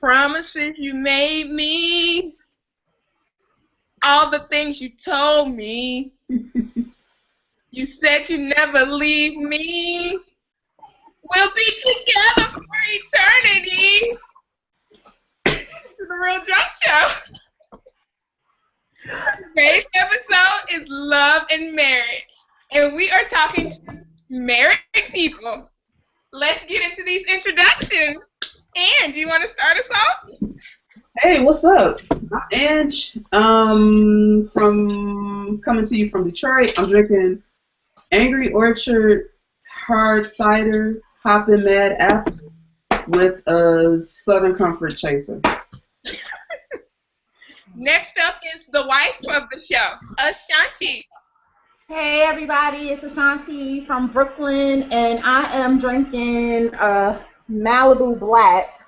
promises you made me, all the things you told me. You said you'd never leave me. We'll be together for eternity. To the Real Drunk Show. Today's episode is love and marriage, and we are talking to married people. Let's get into these introductions. Ange, you want to start us off? Hey, what's up? I'm Ange. From coming to you from Detroit. I'm drinking Angry Orchard hard cider hoppin' mad apple with a Southern Comfort chaser. Next up is the wife of the show, Ashanti. Hey everybody, it's Ashanti from Brooklyn, and I am drinking Malibu Black.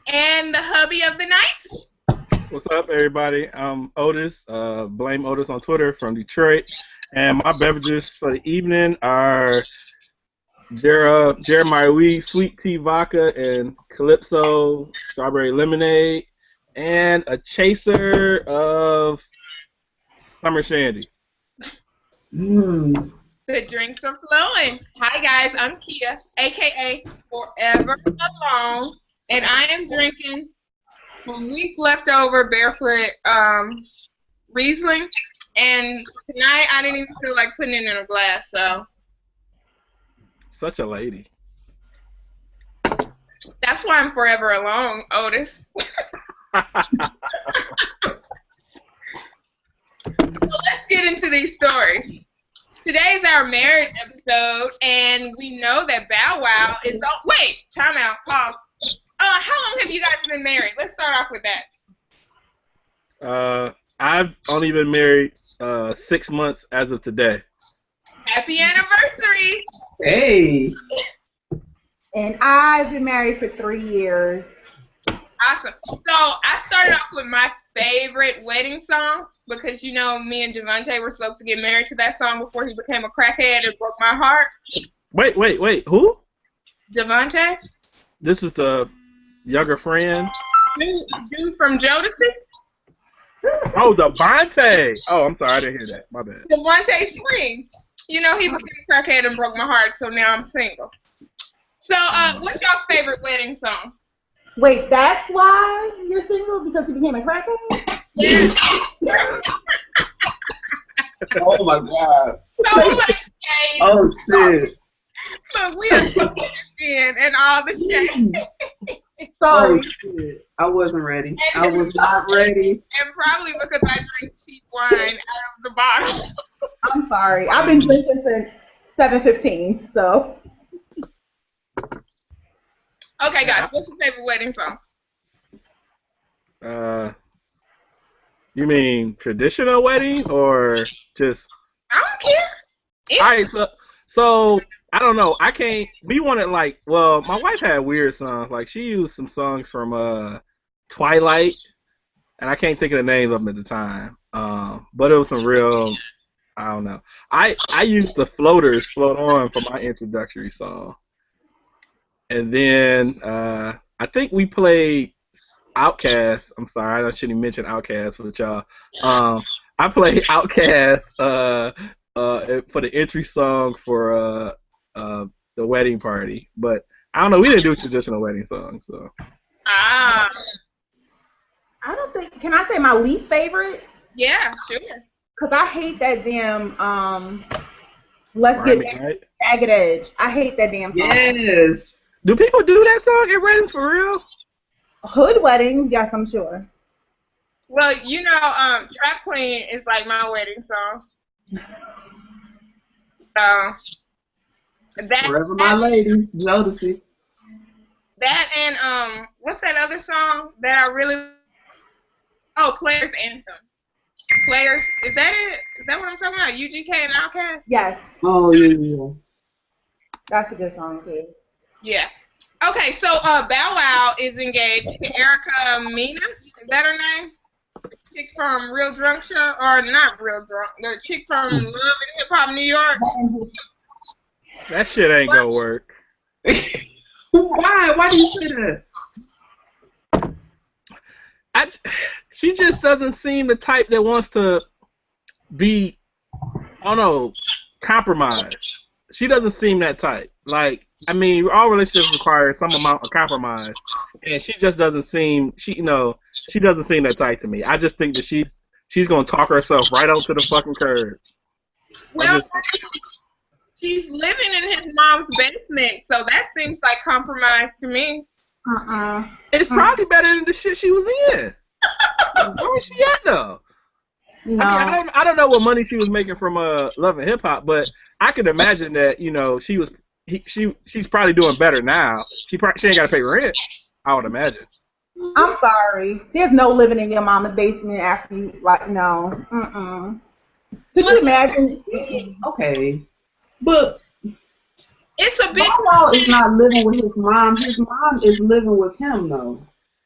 And the hubby of the night. What's up, everybody? I'm Otis. Blame Otis on Twitter from Detroit. And my beverages for the evening are Jeremiah Weed Sweet Tea Vodka and Calypso Strawberry Lemonade, and a chaser of Summer Shandy. The drinks are flowing. Hi guys, I'm Kia, aka Forever Alone, and I am drinking a week leftover Barefoot Riesling, and tonight I didn't even feel like putting it in a glass, so. Such a lady. That's why I'm forever alone, Otis. So let's get into these stories. Today's our marriage episode, and we know that Bow Wow is on. Wait, time out, pause. How long have you guys been married? Let's start off with that. I've only been married 6 months as of today. Happy anniversary! Hey! And I've been married for 3 years. Awesome. So I started off with my favorite wedding song because, you know, me and Devontae were supposed to get married to that song before he became a crackhead and broke my heart. Wait, who? Devontae? This is the younger friend? Dude from Jodeci? Oh, Devontae! Oh, I'm sorry, I didn't hear that. My bad. Devontae Spring. You know, he became a crackhead and broke my heart, so now I'm single. So, what's y'all's favorite wedding song? Wait, that's why you're single? Because he became a crackhead? Yeah. Oh my God. So, like, hey, Oh shit. look, we are so in and all the shit. Sorry. Oh shit. I wasn't ready. I was not ready. And probably because I drink cheap wine out of the bottle. I'm sorry. I've been drinking since 7:15, so. Okay, guys, what's your favorite wedding song? You mean traditional wedding or just? I don't care. All right, so I don't know. I can't. We wanted well, my wife had weird songs. Like she used some songs from Twilight, and I can't think of the names of them at the time. But it was some real. I don't know. I used the Floaters Float On for my introductory song. And then I think we played Outkast. I'm sorry, I shouldn't mention Outkast with y'all. I played Outkast for the entry song for the wedding party. But I don't know, we didn't do traditional wedding songs. So. Ah. I don't think, can I say my least favorite? Yeah, sure. Because I hate that damn, Let's Get Married, Jagged Edge. I hate that damn song. Yes. Do people do that song at weddings for real? Hood weddings, yes, I'm sure. Well, you know, Trap Queen is like my wedding song. So that Forever My Lady, Jodeci. That and what's that other song that I really? Oh, Players Anthem. Players, is that it? Is that what I'm talking about? UGK and Outkast? Yes. Oh yeah. That's a good song too. Yeah. Okay, so Bow Wow is engaged to Erica Mena. Is that her name? Chick from Real Drunk Show, or not Real Drunk? The chick from Love and Hip Hop New York. That shit ain't gonna work. Why? Why do you say that? She just doesn't seem the type that wants to be, I don't know, compromised. She doesn't seem that type. Like, I mean, all relationships require some amount of compromise, and she just doesn't seem. She doesn't seem that type to me. I just think that she's gonna talk herself right onto the fucking curb. Well, she's living in his mom's basement, so that seems like compromise to me. It's probably better than the shit she was in. Where was she at though? No. I mean, I don't know what money she was making from Love and Hip Hop, but I could imagine that she's probably doing better now. She ain't got to pay rent. I would imagine. I'm sorry. There's no living in your mama's basement after you, like, no. Could you imagine? Okay, but It's a big. Bow is not living with his mom. His mom is living with him, though.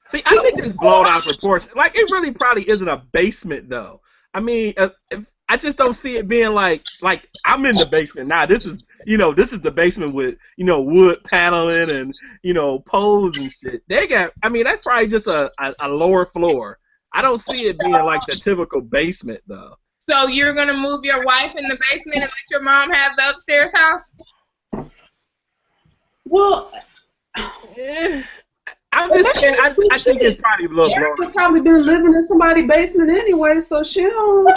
See, I think it's blown out of proportion. Like, it really probably isn't a basement, though. I mean, I just don't see it being like I'm in the basement now. This is the basement with wood paneling and poles and shit. That's probably just a lower floor. I don't see it being like the typical basement though. So you're gonna move your wife in the basement and let your mom have the upstairs house? Well, I'm just saying. I think it's probably a little blown. Erica probably been living in somebody's basement anyway, so she don't.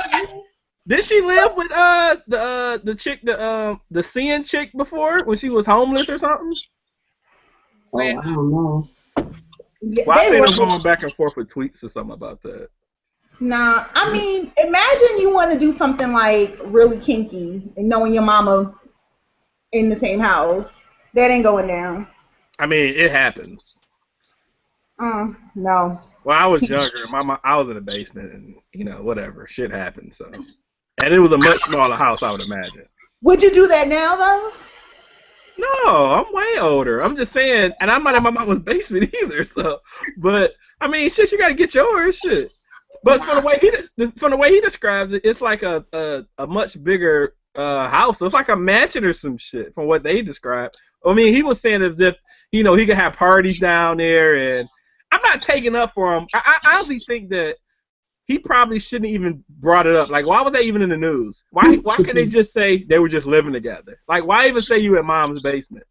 Did she live with the chick, the seeing chick before when she was homeless or something? Oh, I don't know. Well, I think I'm going back and forth with tweets or something about that. Nah, I mean, imagine you want to do something like really kinky and knowing your mama in the same house. That ain't going down. I mean, it happens. No. Well, I was younger. I was in the basement, and whatever, shit happened. So, and it was a much smaller house, I would imagine. Would you do that now, though? No, I'm way older. I'm just saying, and I'm not in my mama's basement either. So, but I mean, shit, you gotta get yours, shit. But from the way he describes it, it's like a much bigger house. So it's like a mansion or some shit from what they described. I mean, he was saying as if he could have parties down there, and I'm not taking up for him. I honestly think that he probably shouldn't even brought it up. Like, why was that even in the news? Why can't they just say they were just living together? Like, why even say you in mom's basement?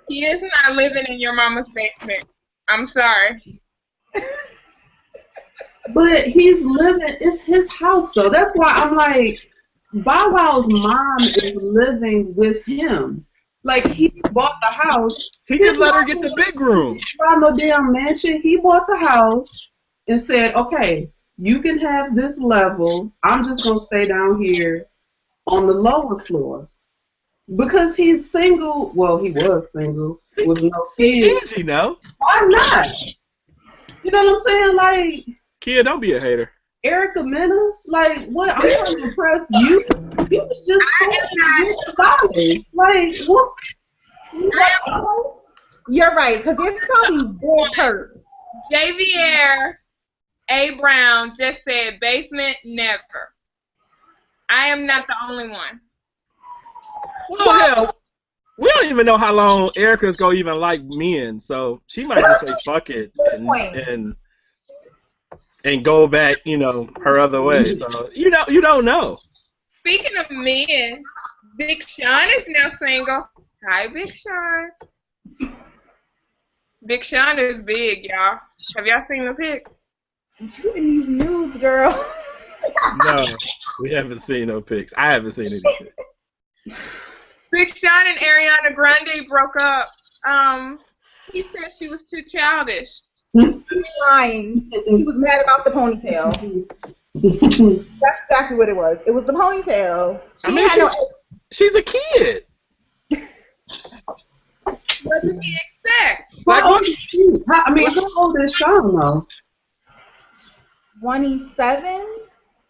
He is not living in your mama's basement. I'm sorry. But he's living. It's his house, though. That's why I'm like, Bow Wow's mom is living with him. Like, he bought the house. He just let her get the big room. He bought no damn mansion. He bought the house and said, okay, you can have this level. I'm just going to stay down here on the lower floor. Because he's single. Well, he was single with no kids. Why not? You know what I'm saying? Like, kid, don't be a hater. Erica Mena? Like, what? I'm trying to impress you. You was just $4 Like, what? You're right, because it's probably dead hurt. Javier A. Brown just said basement never. I am not the only one. Well, hell, we don't even know how long Erica's gonna even like men, so she might just say fuck it and go back, her other way. So you don't know. Speaking of men, Big Sean is now single. Hi, Big Sean. Big Sean is big, y'all. Have y'all seen the pic? You in these nudes, girl. No, we haven't seen no pics. I haven't seen any pics. Big Sean and Ariana Grande broke up. He said she was too childish. He's lying. He was mad about the ponytail. That's exactly what it was. It was the ponytail. She's a kid. What did he expect? How old is Sean, though? 27?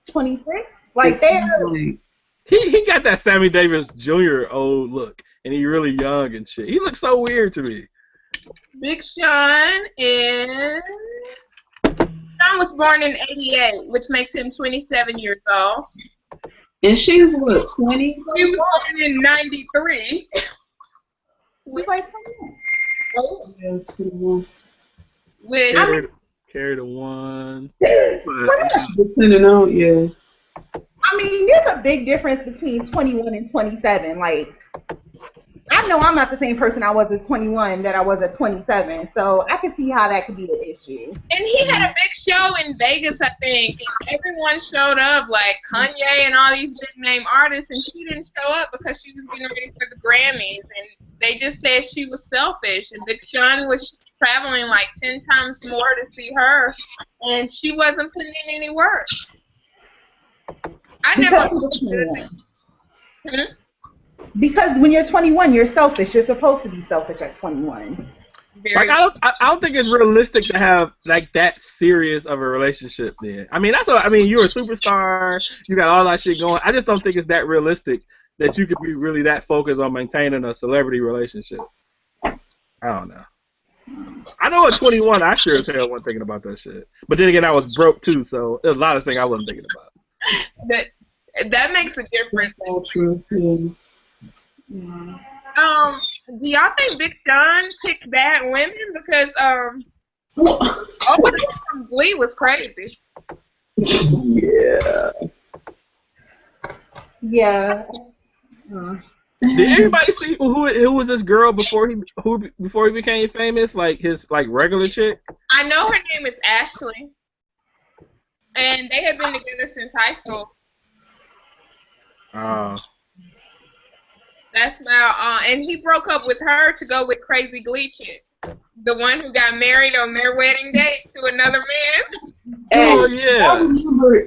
26? Like, they're... He got that Sammy Davis Jr. old look, and he really young and shit. He looks so weird to me. Big Sean was born in '88, which makes him 27 years old. And she's what, 20? He was born in '93. She's like 20. Yeah, 21. With Carry the one. Depending on, yeah. I mean, there's a big difference between 21 and 27. Like, I know I'm not the same person I was at 21 that I was at 27, so I can see how that could be the issue. And he had a big show in Vegas, I think, and everyone showed up, like Kanye and all these big name artists, and she didn't show up because she was getting ready for the Grammys, and they just said she was selfish, and Big Sean was traveling like 10 times more to see her, and she wasn't putting in any work. I never understood it. Because when you're 21, you're selfish. You're supposed to be selfish at 21. Like I don't think it's realistic to have like that serious of a relationship. Then I mean you're a superstar. You got all that shit going. I just don't think it's that realistic that you could be really that focused on maintaining a celebrity relationship. I don't know. I know at 21, I sure as hell wasn't thinking about that shit. But then again, I was broke too, so there's a lot of things I wasn't thinking about. That makes a difference. All true. Yeah. Do y'all think Big Sean picks bad women? Because from Glee was crazy. Yeah. Yeah. Did anybody see who was this girl before he became famous? Like his regular chick? I know her name is Ashley, and they have been together since high school. That's my and he broke up with her to go with Crazy Glee chick, the one who got married on their wedding day to another man. Oh yeah.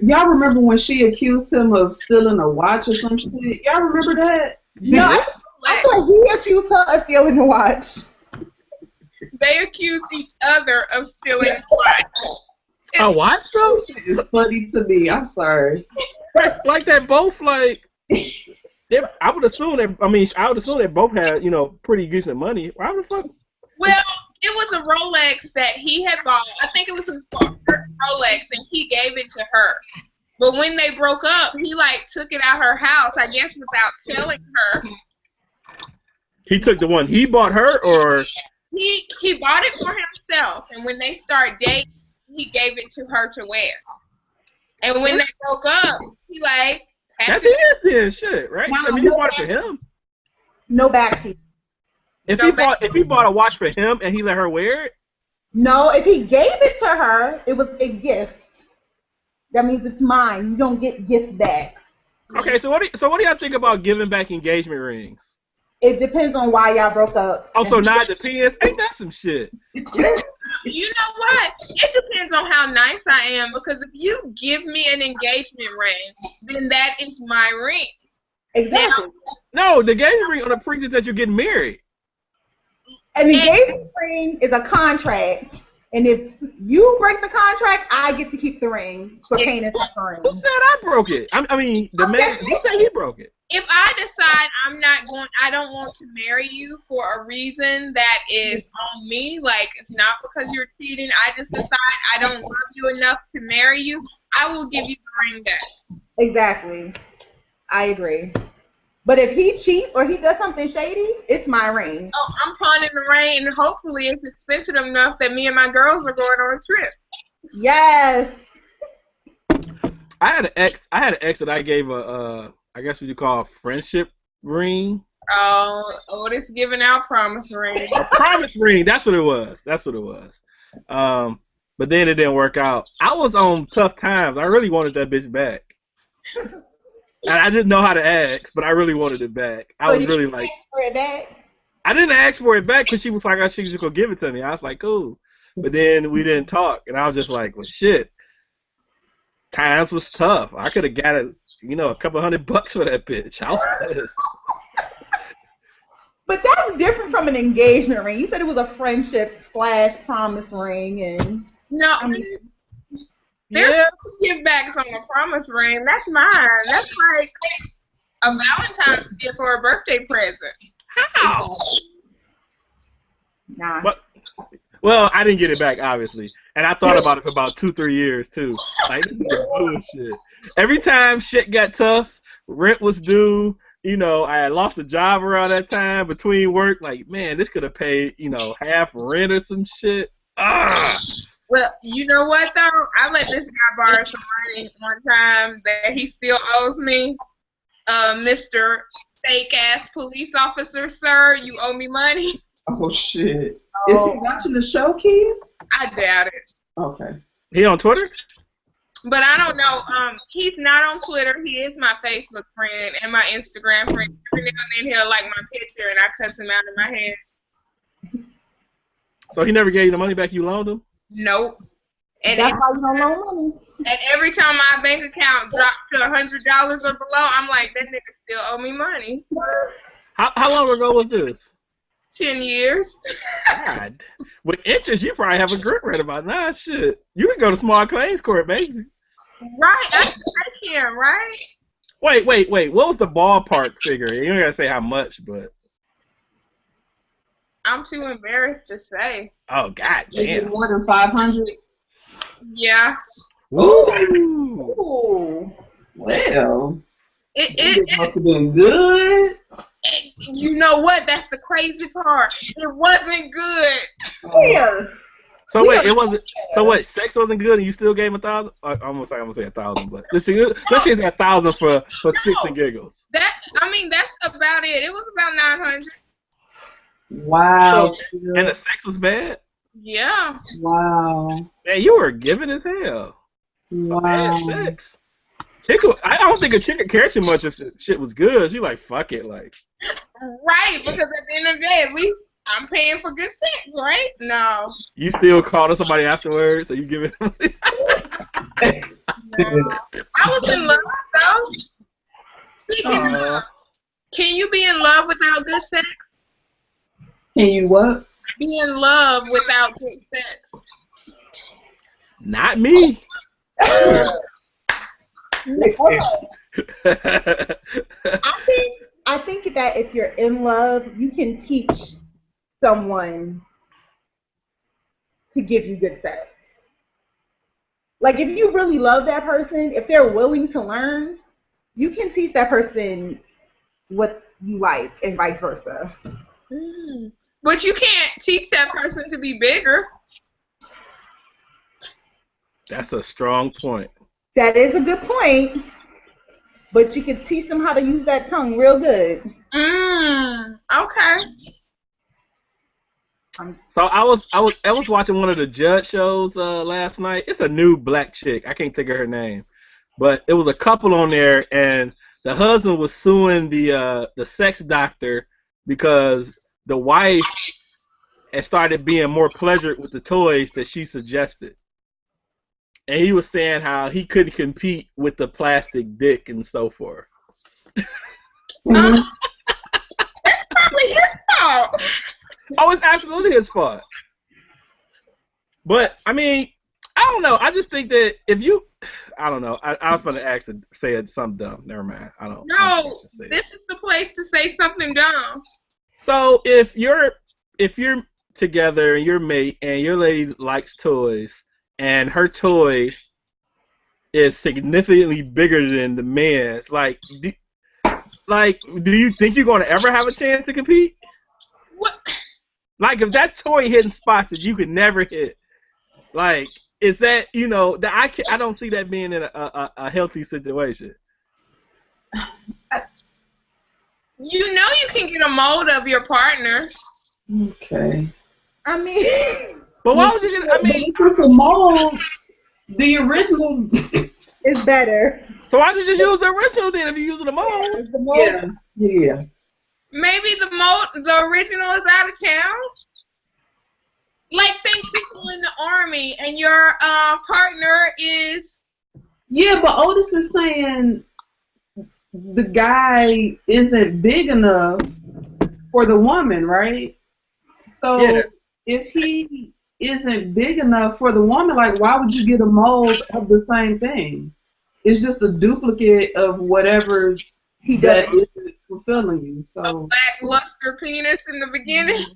Y'all remember when she accused him of stealing a watch or some shit? Y'all remember that? No, I thought he accused her of stealing the watch. They accused each other of stealing a watch. A watch though? It's funny to me. I'm sorry. Like that both like. I would assume that both had, pretty decent money. Why the fuck? Well, it was a Rolex that he had bought. I think it was his first Rolex, and he gave it to her. But when they broke up, he took it out her house, I guess, without telling her. He took the one he bought her, or he bought it for himself, and when they start dating, he gave it to her to wear. And when they broke up, he that's his then, shit, right? No, I mean, you bought it for him. No backseat. If he bought a watch for him and he let her wear it. No, if he gave it to her, it was a gift. That means it's mine. You don't get gifts back. Okay, so what do y'all think about giving back engagement rings? It depends on why y'all broke up. Oh, so now it depends? Ain't that some shit? You know what? It depends on how nice I am, because if you give me an engagement ring, then that is my ring. Exactly. No, the engagement ring on the pretense that you're getting married. An engagement ring is a contract, and if you break the contract, I get to keep the ring for paying it for ring. Who said I broke it? I mean, the man. Who said he broke it? If I decide I don't want to marry you for a reason that is on me, it's not because you're cheating, I just decide I don't love you enough to marry you, I will give you the ring back. Exactly. I agree. But if he cheats or he does something shady, it's my ring. Oh, I'm pawning the ring, and hopefully it's expensive enough that me and my girls are going on a trip. Yes. I had an ex that I gave I guess what you call a friendship ring. Oh, this giving out promise ring. A promise ring. That's what it was. But then it didn't work out. I was on tough times. I really wanted that bitch back. And I didn't know how to ask, but I really wanted it back. I was really like, ask for it back? I didn't ask for it back because she was like, she was just gonna give it to me. I was like, cool. But then we didn't talk, and I was just like, well, shit. Times was tough. I could have got a couple $100 for that bitch. I was pissed. But that's different from an engagement ring. You said it was a friendship / promise ring, and no, there's give backs on a promise ring. That's mine. That's like a Valentine's gift or a birthday present. How? Nah. Well, I didn't get it back, obviously. And I thought about it for about 2-3 years, too. Like, this is bullshit. Every time shit got tough, rent was due, you know, I had lost a job around that time between work. Like, man, this could have paid, you know, half rent or some shit. Ah. Well, you know what though? I let this guy borrow some money one time that he still owes me. Mr. Fake ass police officer, sir, you owe me money. Oh shit! Is he watching the show, Keith? I doubt it. Okay. He on Twitter? But I don't know. He's not on Twitter. He is my Facebook friend and my Instagram friend. Every now and then he'll like my picture, and I cuss him out in my head. So he never gave you the money back you loaned him? Nope. And That's why you don't loan money. And every time my bank account drops to $100 or below, I'm like, that nigga still owe me money. How long ago was this? 10 years. God. With interest, you probably have a grant rate about 9 shit. You can go to small claims court, baby. Right, I can, right? Wait. What was the ballpark figure? You don't gotta say how much, but. I'm too embarrassed to say. Oh, God Is it damn. more than 500? Yeah. Ooh. Well, it must have been good. You know what? That's the crazy part. It wasn't good. Here. So wait, it wasn't. So what? Sex wasn't good, and you still gave him 1,000? I'm gonna say 1,000, but let's say 1,000 for shits and giggles. That's about it. It was about 900. Wow. And the sex was bad. Yeah. Wow. Man, you were giving as hell. Wow. Bad sex. I don't think a chick could care too much if the shit was good. She like, fuck it, like. Right, because at the end of the day, at least I'm paying for good sex, right? No. You still call to somebody afterwards, so you give it. No. I was in love, though. Speaking of love, can you be in love without good sex? Can you what? Be in love without good sex. Not me. I think that if you're in love, you can teach someone to give you good sex. Like if you really love that person, if they're willing to learn, you can teach that person what you like and vice versa. But you can't teach that person to be bigger. That's a strong point. That is a good point. But you can teach them how to use that tongue real good. Okay. So I was watching one of the judge shows last night. It's a new black chick. I can't think of her name, but it was a couple on there, and the husband was suing the sex doctor because the wife had started being more pleasured with the toys that she suggested. And he was saying how he couldn't compete with the plastic dick and so forth. That's probably his fault. Oh, it's absolutely his fault. But, I mean, I don't know. I just think that if you... I don't know. I was going to ask to say something dumb. Never mind. I don't. No, this is the place to say something dumb. So, if you're together and your mate and your lady likes toys, and her toy is significantly bigger than the man's, like, do you think you're going to ever have a chance to compete? What? Like, if that toy hitting spots that you could never hit, like, is that, you know, that I don't see that being in a healthy situation. You know you can get a mold of your partner. Okay. I mean... But why would you get? I mean, if it's a mold, the original is better. So why don't you just use the original then if you're using the mold? The mold. Yeah. Maybe the original is out of town. Like think people in the army and your partner is. Yeah, but Otis is saying the guy isn't big enough for the woman, right? So Yeah. If he isn't big enough for the woman, like why would you get a mold of the same thing? It's just a duplicate of whatever He that does. isn't fulfilling you. A So lackluster penis in the beginning.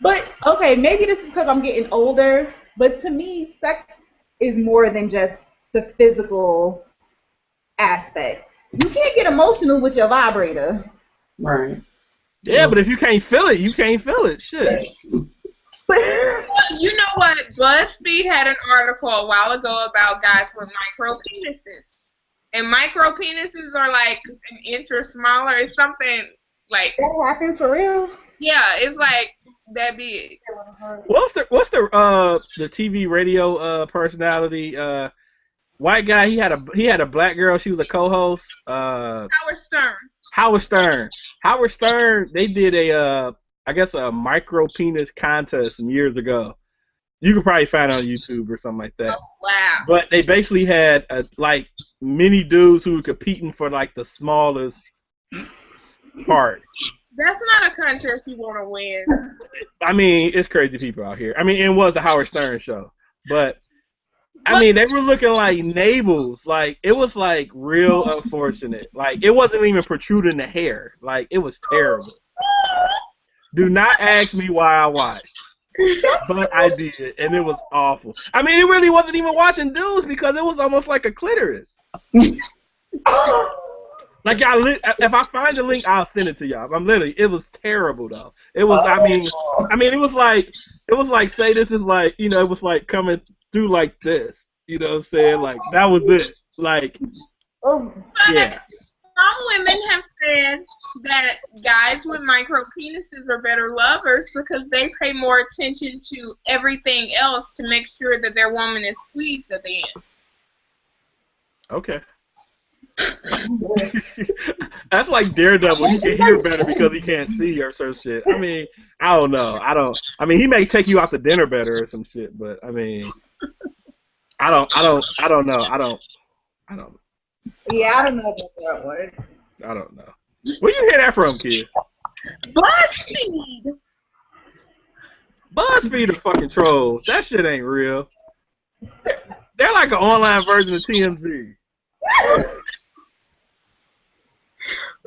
But, okay, maybe this is because I'm getting older, but to me, sex is more than just the physical aspect. You can't get emotional with your vibrator. Right. Yeah, but if you can't feel it, you can't feel it. Shit. You know what? BuzzFeed had an article a while ago about guys with micro penises. And micro penises are like an inch or smaller. It's something like... That happens for real? Yeah, it's like that big. What's the TV radio personality? White guy. He had a black girl. She was a co-host. Howard Stern. Howard Stern. Howard Stern. They did I guess a micro penis contest some years ago. You could probably find it on YouTube or something like that. Oh, wow. But they basically had like many dudes who were competing for like the smallest part. That's not a contest you want to win. I mean, it's crazy people out here. I mean, it was the Howard Stern show, but I mean, they were looking like navels. Like it was like real unfortunate. Like it wasn't even protruding the hair. Like it was terrible. Do not ask me why I watched. But I did, and it was awful. I mean, it really wasn't even watching dudes because it was almost like a clitoris. Like if I find the link, I'll send it to y'all. I'm literally, it was terrible though. It was, I mean, it was like say this is like, you know, it was like coming through like this. You know what I'm saying? Like that was it. Like, yeah. Some women have said that guys with micro penises are better lovers because they pay more attention to everything else to make sure that their woman is squeezed at the end. Okay. That's like Daredevil. He can hear better because he can't see or some shit. I mean, I don't know. I mean, he may take you out to dinner better or some shit, but I mean, I don't know. Yeah, I don't know about that one. I don't know. Where you hear that from, kid? BuzzFeed. BuzzFeed are fucking trolls. That shit ain't real. They're like an online version of TMZ.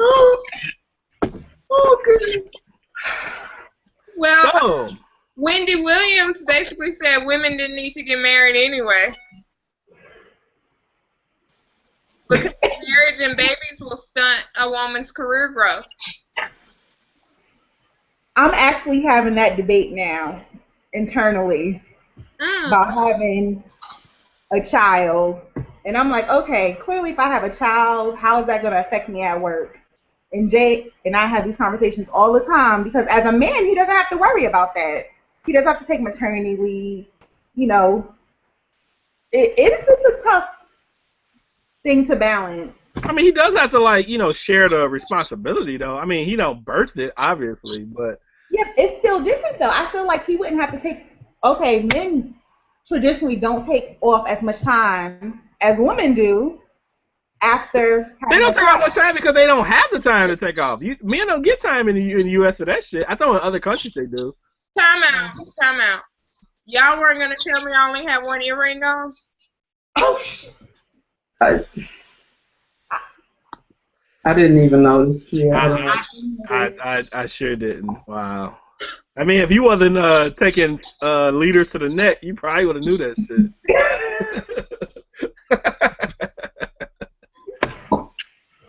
Oh, goodness. Well, So, Wendy Williams basically said women didn't need to get married anyway. Because marriage and babies will stunt a woman's career growth. I'm actually having that debate now internally about having a child. And I'm like, okay, clearly if I have a child, how is that going to affect me at work? And Jay and I have these conversations all the time because as a man, he doesn't have to worry about that. He doesn't have to take maternity leave. You know, it's a tough thing to balance. I mean, he does have to, like, you know, share the responsibility, though. I mean, he don't birth it, obviously, but... Yeah, it's still different, though. I feel like he wouldn't have to take... Okay, men traditionally don't take off as much time as women do after... They don't take off much time because they don't have the time to take off. Men don't get time in the U.S. for that shit. I thought in other countries they do. Time out. Y'all weren't going to tell me I only had one earring on? Oh, shit. I didn't even notice. Yeah, I sure didn't. Wow. I mean, if you wasn't taking leaders to the net, you probably would have knew that shit.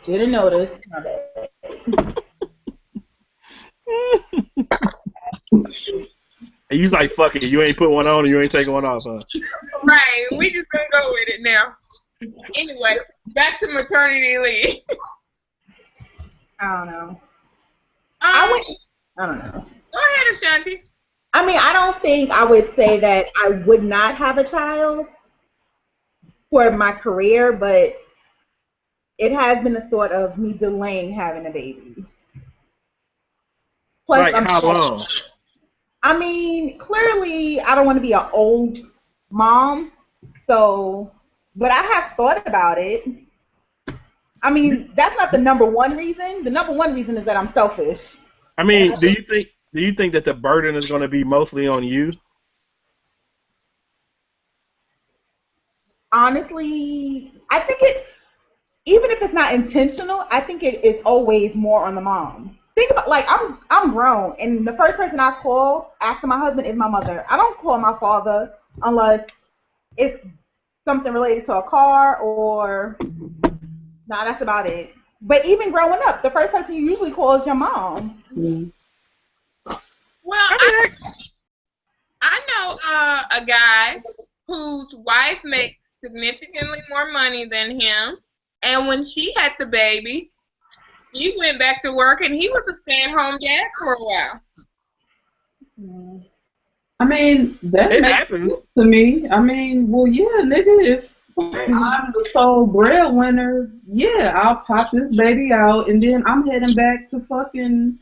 Didn't notice. My bad. And you was like, fuck it, you ain't put one on and you ain't taking one off, huh? Right, we just gonna go with it now. Anyway, back to maternity leave. I don't know. I don't know. Go ahead, Ashanti. I mean, I don't think I would say that I would not have a child for my career, but it has been a thought of me delaying having a baby. Plus, like how long? I mean, clearly, I don't want to be an old mom, so, but I have thought about it. I mean, that's not the number one reason. The number one reason is that I'm selfish. I mean, do you think that the burden is going to be mostly on you? Honestly, I think even if it's not intentional, I think it is always more on the mom. Think about, like, I'm grown, and the first person I call after my husband is my mother. I don't call my father unless it's something related to a car or No, that's about it. But even growing up, the first person you usually call is your mom. Mm. Well, I know a guy whose wife makes significantly more money than him, and when she had the baby, he went back to work, and he was a stay-at-home dad for a while. I mean, that It makes happens. sense to me. I mean, well, yeah, nigga, if I'm the sole breadwinner, yeah, I'll pop this baby out, and then I'm heading back to fucking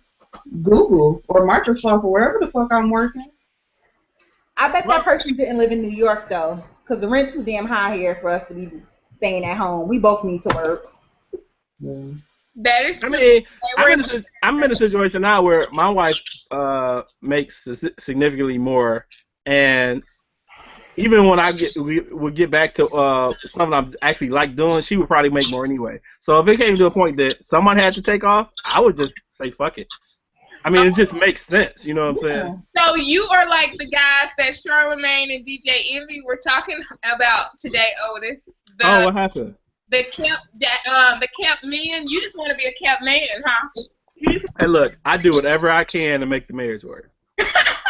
Google or Microsoft or wherever the fuck I'm working. I bet that person didn't live in New York though, because the rent's too damn high here for us to be staying at home. We both need to work. Yeah. That is I true. mean, I'm in a situation now where my wife makes significantly more, and even when we would get back to something I actually like doing, she would probably make more anyway. So if it came to a point that someone had to take off, I would just say fuck it. I mean, it just makes sense. You know what I'm saying? So you are like the guys that Charlamagne and DJ Envy were talking about today, Otis. Oh, what happened? The kept men. You just want to be a kept man, huh? Hey, look, I do whatever I can to make the marriage work.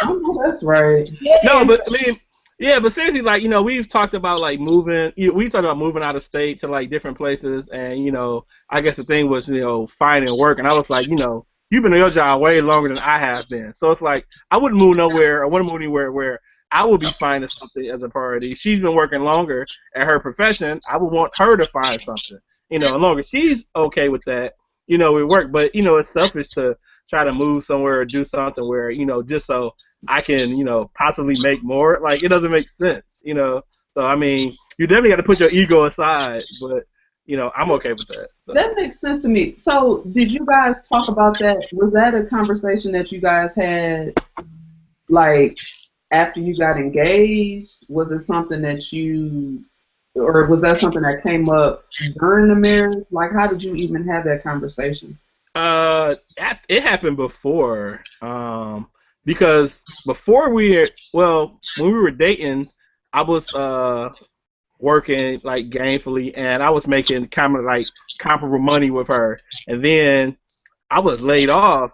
Oh, that's right. Yeah. No, but I mean, yeah, but seriously, like, you know, we've talked about like moving. We talked about moving out of state to like different places, and you know, I guess the thing was, you know, finding work, and I was like, you know, you've been in your job way longer than I have been, so it's like I wouldn't move nowhere. I wouldn't move anywhere where I would be finding something as a priority. She's been working longer at her profession. I would want her to find something, you know, as long as she's okay with that, you know, it work. But you know, it's selfish to try to move somewhere or do something where, you know, just so I can, you know, possibly make more. Like, it doesn't make sense, you know. So, I mean, you definitely got to put your ego aside, but, you know, I'm okay with that. So. That makes sense to me. So, did you guys talk about that? Was that a conversation that you guys had, like, after you got engaged? Was it something that or was that something that came up during the marriage? Like, how did you even have that conversation? It happened before, because before when we were dating, I was working like gainfully, and I was making kind of like comparable money with her, and then I was laid off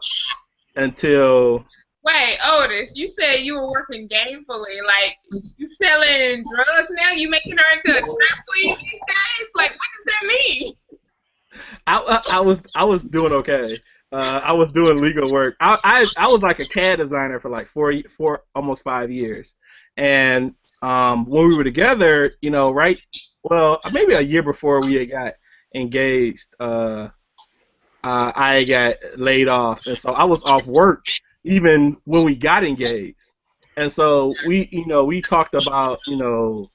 until. Wait, Otis, you said you were working gainfully. Like, you selling drugs now? You making her into a trap queen these days? Like, what does that mean? I was doing okay. I was doing legal work. I was like a CAD designer for like four almost 5 years, and when we were together, you know, right? Well, maybe a year before we had got engaged, I got laid off, and so I was off work even when we got engaged, and so we talked about, you know,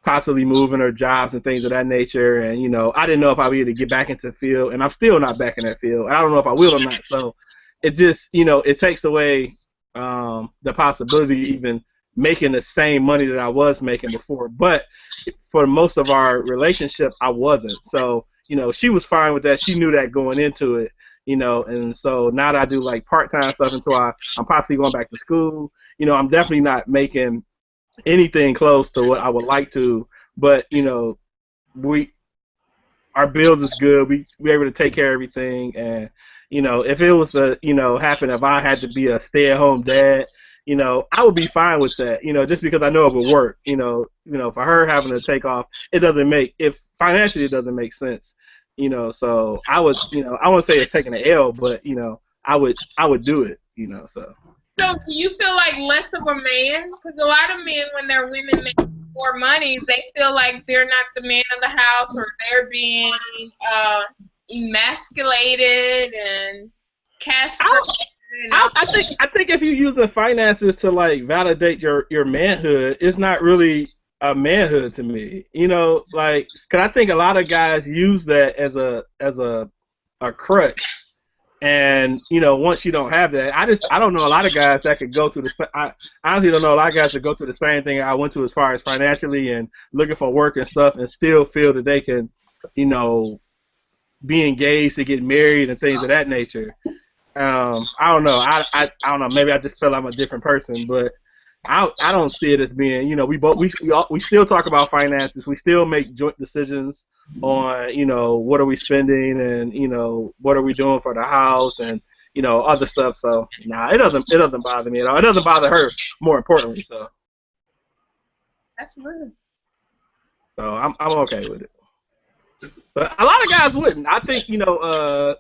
possibly moving or jobs and things of that nature, and you know, I didn't know if I would be able to get back into the field, and I'm still not back in that field. I don't know if I will or not. So it just, you know, it takes away the possibility of even making the same money that I was making before. But for most of our relationship, I wasn't. So, you know, she was fine with that. She knew that going into it, you know, and so now that I do like part-time stuff until I'm possibly going back to school, you know, I'm definitely not making anything close to what I would like to, but you know, our bills is good. We're able to take care of everything, and you know, if it was happen if I had to be a stay-at-home dad, you know, I would be fine with that. You know, just because I know it would work. You know, for her having to take off, financially it doesn't make sense. You know, so I would, you know, I wouldn't say it's taking an L, but you know, I would do it. You know, so. So do you feel like less of a man? Because a lot of men, when their women make more money, they feel like they're not the man of the house, or they're being emasculated and castrated. I think if you're using finances to like validate your manhood, it's not really a manhood to me. You know, like, cause I think a lot of guys use that as a crutch. And you know, once you don't have that, I don't know a lot of guys that could go to I honestly don't know a lot of guys that go through the same thing I went to as far as financially and looking for work and stuff, and still feel that they can, you know, be engaged to get married and things of that nature. I don't know. I don't know. Maybe I just feel I'm a different person, but I don't see it as being, you know, we still talk about finances. We still make joint decisions on, you know, what are we spending and, you know, what are we doing for the house and, you know, other stuff. So nah, it doesn't bother me at all. It doesn't bother her, more importantly. So That's weird. I'm okay with it. But a lot of guys wouldn't. I think, you know,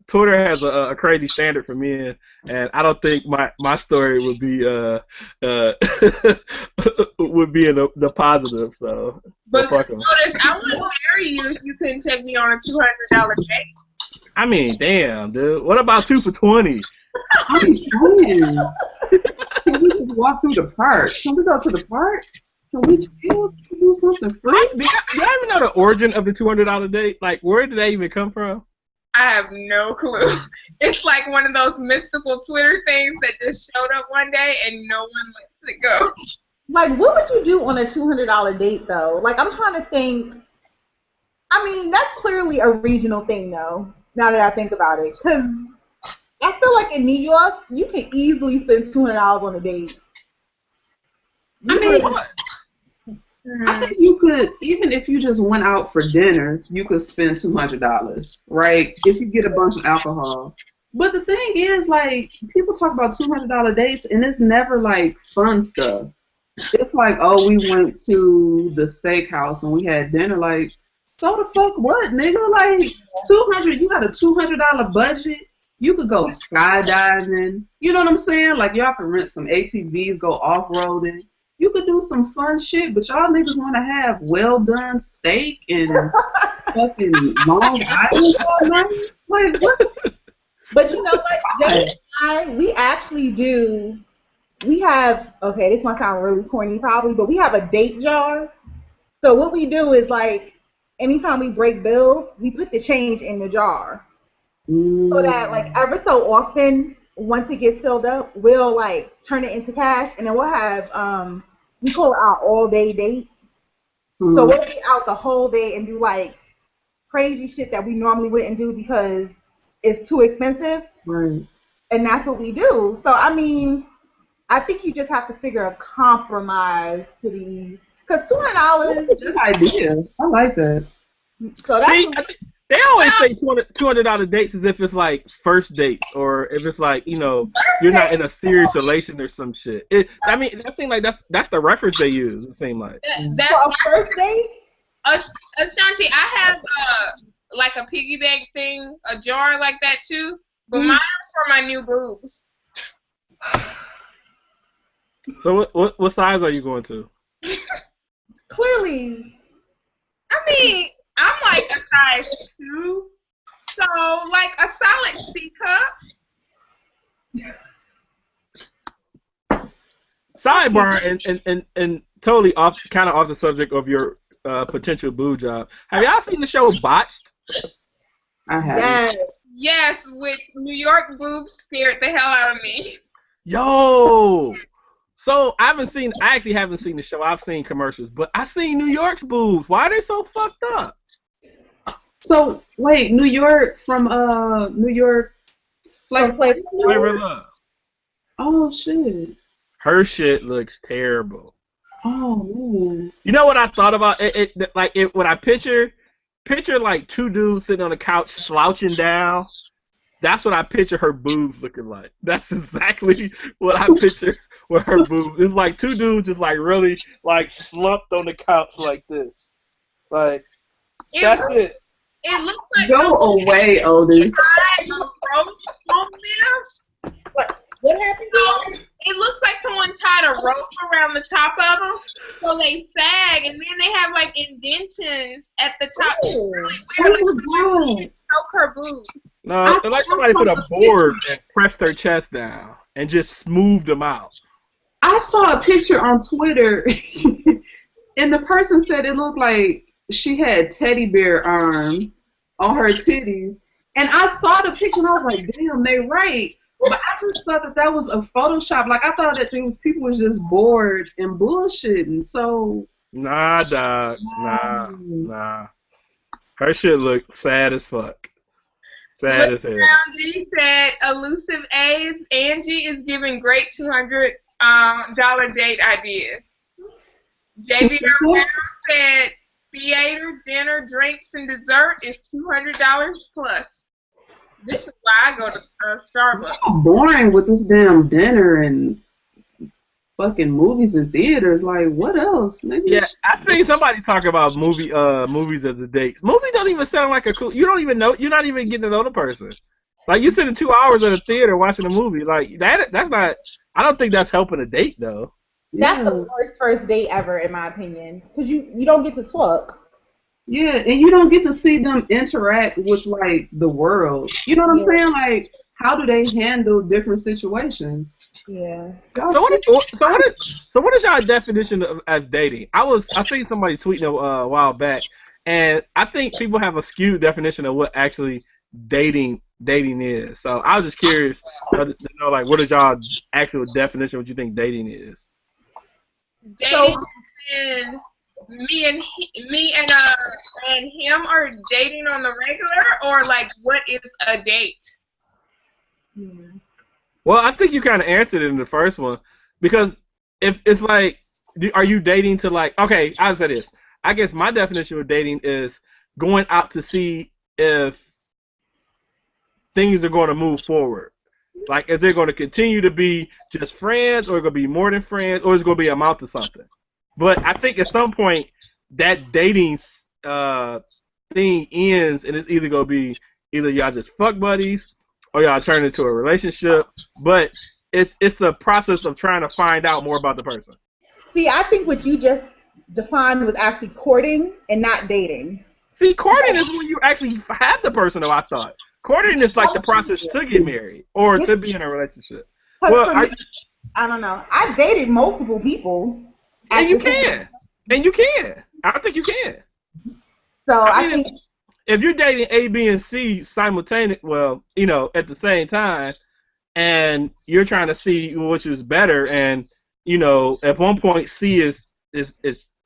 Twitter has a crazy standard for men, and I don't think my story would be would be in the positive. So, But fuck 'em. notice, I wouldn't marry you if you couldn't take me on a $200 date. I mean, damn, dude. What about 2 for $20? I'm saying, can we just walk through the park? Can we go to the park? Can we chill? Can we do something free? Do you even know the origin of the $200 date? Like, where did that even come from? I have no clue. It's like one of those mystical Twitter things that just showed up one day and no one lets it go. Like, what would you do on a $200 date, though? Like, I'm trying to think. I mean, that's clearly a regional thing, though, now that I think about it. Because I feel like in New York, you can easily spend $200 on a date. I mean, I think you could, even if you just went out for dinner, you could spend $200, right? If you get a bunch of alcohol. But the thing is, like, people talk about $200 dates, and it's never, like, fun stuff. It's like, oh, we went to the steakhouse and we had dinner. Like, so the fuck what, nigga? Like, you got a $200 budget. You could go skydiving. You know what I'm saying? Like, y'all can rent some ATVs, go off-roading. You could do some fun shit, but y'all niggas want to have well-done steak and fucking Long Island all night? Like, what? But you know what? Jay and I, we actually do. We have, okay, this might sound really corny probably, but we have a date jar. So what we do is, like, anytime we break bills, we put the change in the jar. So that, like, ever so often, once it gets filled up, we'll, like, turn it into cash, and then we'll have, we call it our all-day date. So we'll be out the whole day and do, like, crazy shit that we normally wouldn't do because it's too expensive. Right. And that's what we do. So, I mean, I think you just have to figure a compromise to these. Because $200 That's a good idea. I like that. So that's See, they always say $200 dates as if it's like first dates or if it's like, you know, you're not in a serious relation or some shit. I mean, that seems like that's the reference they use. It seems like. That's for a first date. Ashanti, I have like a piggy bank thing, a jar like that too, but mine are for my new boobs. So what size are you going to? Clearly. I mean, I'm like a size 2, so like a solid C cup. Sidebar and totally kind of off the subject of your potential boob job. Have y'all seen the show Botched? I have. Yes. Yes, which New York boobs scared the hell out of me. Yo. So I actually haven't seen the show. I've seen commercials, but I seen New York's boobs. Why are they so fucked up? So wait, New York from New York Flavor Flavor of Love. Oh shit. Her shit looks terrible. Oh man. You know what I thought about? When I picture like two dudes sitting on the couch slouching down. That's what I picture her boobs looking like. That's exactly what I picture with her boobs. It's like two dudes just like really like slumped on the couch like this. Like that's it. It looks like Go away, Otis. tied a rope on them. What happened? So it looks like someone tied a rope around the top of them, so they sag, and then they have like indentions at the top. It's really weird. Oh my god. Choke her boobs. No, it's like somebody put a board and pressed her chest down and just smoothed them out. I saw a picture on Twitter, and the person said it looked like she had teddy bear arms on her titties. And I saw the picture, and I was like, damn, they right. But I just thought that was a Photoshop. Like, I thought that people was just bored and bullshitting. So. Nah, dog. Nah. Her shit looked sad as fuck. Sad as hell. G said, elusive A's, Angie is giving great $200 dollar date ideas. JV Romero said theater, dinner, drinks, and dessert is $200 plus. This is why I go to Starbucks. I'm boring with this damn dinner and fucking movies and theaters. Like, what else, nigga? Yeah, I seen somebody talk about movies as a date. Movie don't even sound like a cool. You don't even know. You're not even getting to know the person. Like, you sitting 2 hours in a theater watching a movie. Like that's not. I don't think that's helping a date though. That's the worst first date ever, in my opinion, because you don't get to talk. Yeah, and you don't get to see them interact with like the world. You know what I'm saying? Like, how do they handle different situations? Yeah. So what is y'all definition of dating? I seen somebody tweeting a while back, and I think people have a skewed definition of what actually dating is. So I was just curious to know, like, what is y'all actual definition of what you think dating is? Dating is me and him are dating on the regular, or like what is a date? Well, I think you kind of answered it in the first one, because if it's like, are you dating to like? Okay, I'll say this. I guess my definition of dating is going out to see if things are going to move forward. Like, is it going to continue to be just friends, or is it going to be more than friends, or is it going to be amount to something? But I think at some point that dating thing ends, and it's either going to be either y'all just fuck buddies or y'all turn into a relationship. But it's the process of trying to find out more about the person. See, I think what you just defined was actually courting and not dating. See, courting is when you actually have the person, though, I thought. Courting is like the process to get married or to be in a relationship. Well, I don't know. I've dated multiple people. And you can. And you can. I think you can. So I mean, think if you're dating A, B, and C simultaneously, well, you know, at the same time, and you're trying to see which is better, and you know, at one point C is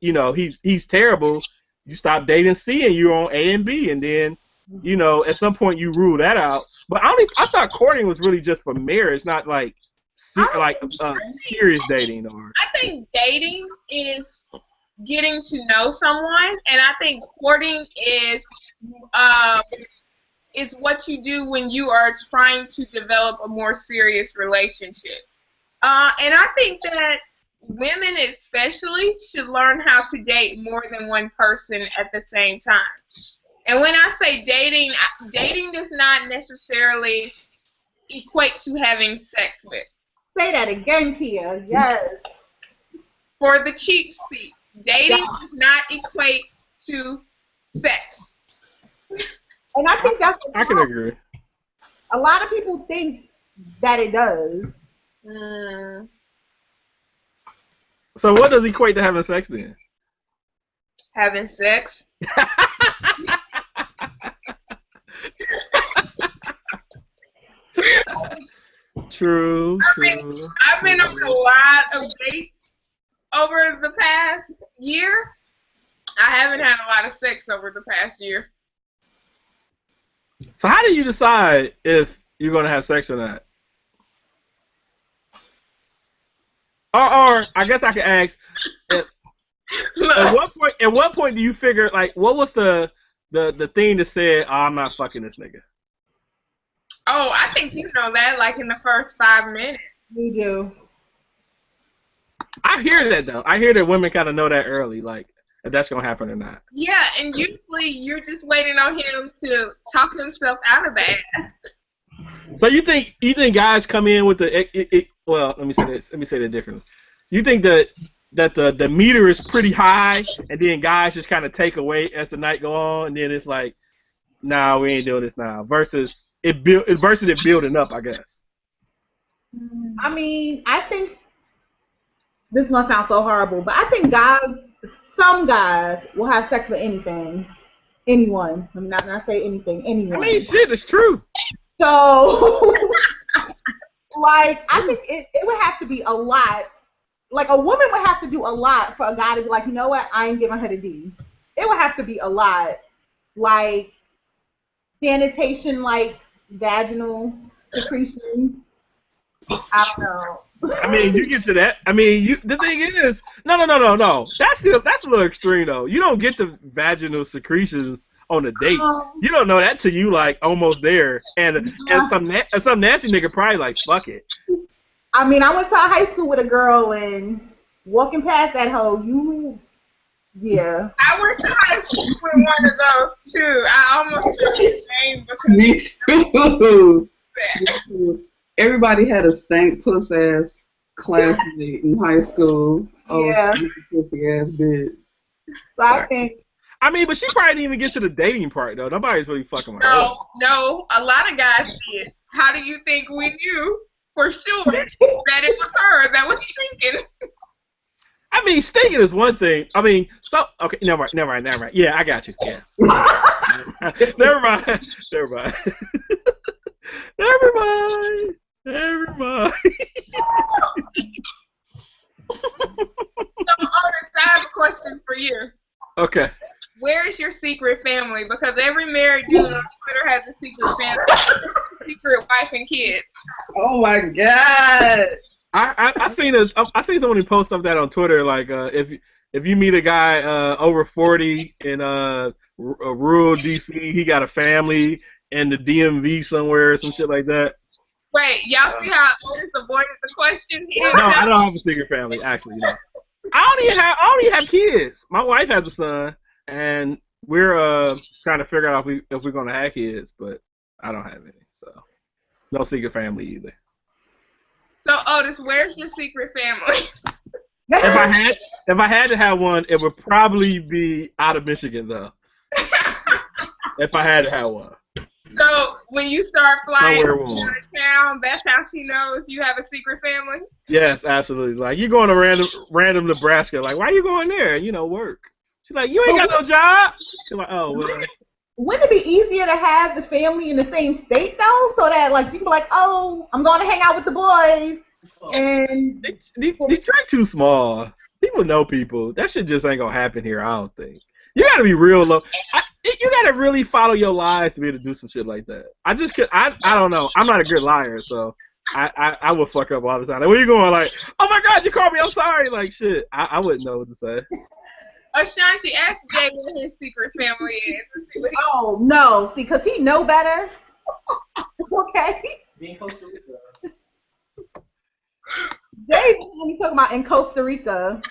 you know, he's terrible. You stop dating C and you're on A and B, and then you know, at some point you rule that out. But I thought courting was really just for marriage, not like serious dating. Or I think dating is getting to know someone, and I think courting is what you do when you are trying to develop a more serious relationship. And I think that women especially should learn how to date more than one person at the same time. And when I say dating does not necessarily equate to having sex with. Say that again, Kia. Yes. For the cheap seats, dating does not equate to sex. And I think that's I can agree. A lot of people think that it does. So what does equate to having sex then? Having sex. True. I've been on a lot of dates over the past year. I haven't had a lot of sex over the past year. So how do you decide if you're going to have sex or not? Or I guess I could ask, at what point do you figure, like, what was the thing that said, oh, I'm not fucking this nigga? Oh, I think you know that, like, in the first 5 minutes. We do. I hear that, though. I hear that women kind of know that early, like, if that's going to happen or not. Yeah, and usually you're just waiting on him to talk himself out of that. So you think guys come in with well, let me say this. Let me say that differently. You think that the meter is pretty high, and then guys just kind of take away as the night go on, and then it's like, nah, we ain't doing this now. Versus it building up, I guess. I mean, I think this is gonna sound so horrible, but I think some guys will have sex with anything, anyone. I'm not say anything, anyone. I mean, shit, it's true. So, like, I think it would have to be a lot. Like, a woman would have to do a lot for a guy to be like, you know what, I ain't giving her the D. It would have to be a lot. Like, sanitation, like vaginal secretion. I don't know. I mean, you get to that. I mean, the thing is, no. That's a little extreme though. You don't get the vaginal secretions on a date. You don't know that till you like almost there, and some nasty nigga probably like fuck it. I mean, I went to high school with a girl, and walking past that hoe, yeah. I went to high school with one of those too. I almost said his name because Me too. Me too. Everybody had a stank puss ass classmate in high school. Oh, Yeah. pussy ass bitch. So I think. I mean, but she probably didn't even get to the dating part though. Nobody's really fucking with her. No, a lot of guys did. How do you think we knew for sure that it was her that was stinking? I mean, stinking is one thing. I mean, okay, never mind. Yeah, I got you. Yeah. Never mind. So, Otis, I have a question for you. Okay. Where is your secret family? Because every married dude on Twitter has a secret family, secret wife and kids. Oh my god. I seen this. I seen someone post something that on Twitter like if you meet a guy over 40 in rural DC, he got a family in the DMV somewhere or some shit like that. Wait, y'all see how Otis avoided the question? No, I don't have a secret family actually. No. I don't even have kids. My wife has a son, and we're trying to figure out if we're gonna have kids, but I don't have any, so no secret family either. So, Otis, where's your secret family? If I had to have one, it would probably be out of Michigan though. If I had to have one. So, when you start flying Somewhere out warm. of town, that's how she knows you have a secret family? Yes, absolutely. Like you going to random Nebraska, like why you going there? Work. She's like, you ain't got no job. She's like, oh well. Wouldn't it be easier to have the family in the same state though, so that like you can be like, oh, I'm going to hang out with the boys, and These tracks too small. People know people. That shit just ain't gonna happen here. I don't think. You gotta be real low. You gotta really follow your lies to be able to do some shit like that. I don't know. I'm not a good liar, so I would fuck up all the time. Like, where you going? Like, oh my god, you called me. I'm sorry. Like shit. I wouldn't know what to say. Ashanti, ask Jay what his secret family is. Let's see what he oh no, see, because he know better. Okay. Being Costa Rica. Jay only talking about in Costa Rica.